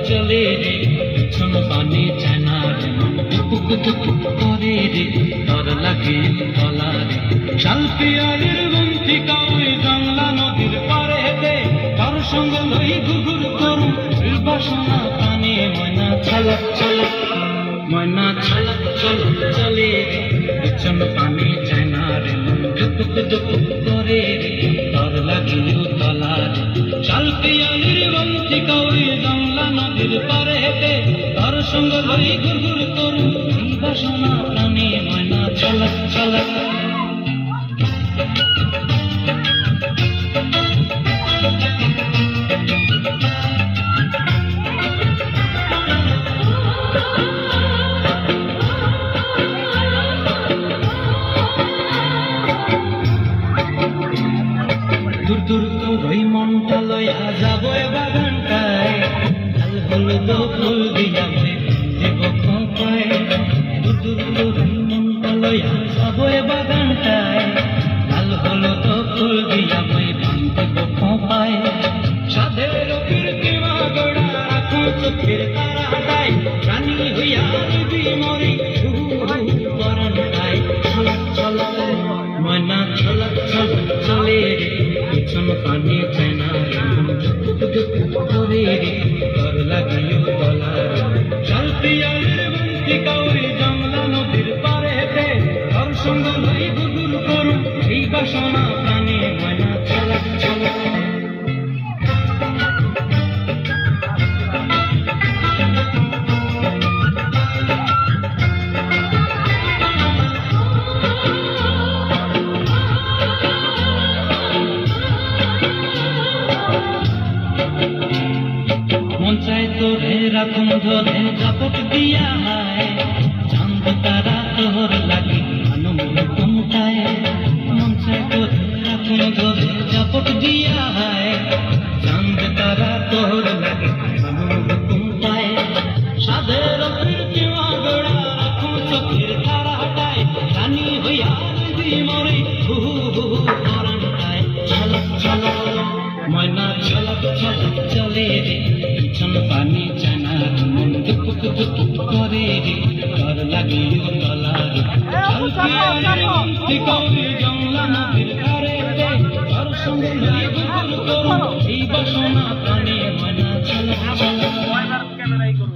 चले रे पिछन पानी जाना रे दुक दुक करे रे डर लागे गला रे शाल पियालिर बंती काउई जंगला नदीर पारे हेते तार संग लई गुगुर करु बासना पानी मयना छलक छलक मयना छलक छलक चले रे पिछन पानी जाना रे दुक दुक करे रे डर लागे गला रे शाल पियालिर बंती काउई नदीर पारे हेते तार संग लई गुरगुर करु बासना प्राणी मयना छलक छलक दूर दूर तो रई मनटा लया जाबो बागानटाय हलुद फुल दिया देव खपाय दूर दूर मनटा लया जाबो बागानटाय लाल हलुद फुल दिया देव खपाय साधेर कीर्ति मागड़ा राखो चोखेर ताराटाय रानी हইয়া যদি মরি পরানটায় ছলক ছলক ময়না ছলক ছলক চলে রে পিছন পানি চায়না করে রে ডর লাগিও গলা শাল পিয়ালির বন্তি কাউরি জংলা নদীর পারে হেতে তার সঙ্গ লই গুগুর করু এই বাসনা প্রাণে ময়না ছলক ছলক तोरे राखुम धरे झापट दिया है चांद तारा तोहर लगी अनुम कुमताए मन से तोरे राखुम धरे झापट दिया है चांद तारा तोहर लगी अनुम कुमताए साधेर कीर्ति मागड़ा राखुम चोखेर तारा हटाए रानी हইয়া যদি মরি পরানটায় ছলক ছলক ময়না ছলক ছলক চলে রে পিছন পানি জানা মন দুক দুক করে রে ডর লাগে গলা রে কাউরি জংলা নদীর ধারে রে তার সঙ্গে লই গুগুর করু এই বাসনা প্রাণে ময়না ছলক ছলক ক্যামেরাই করু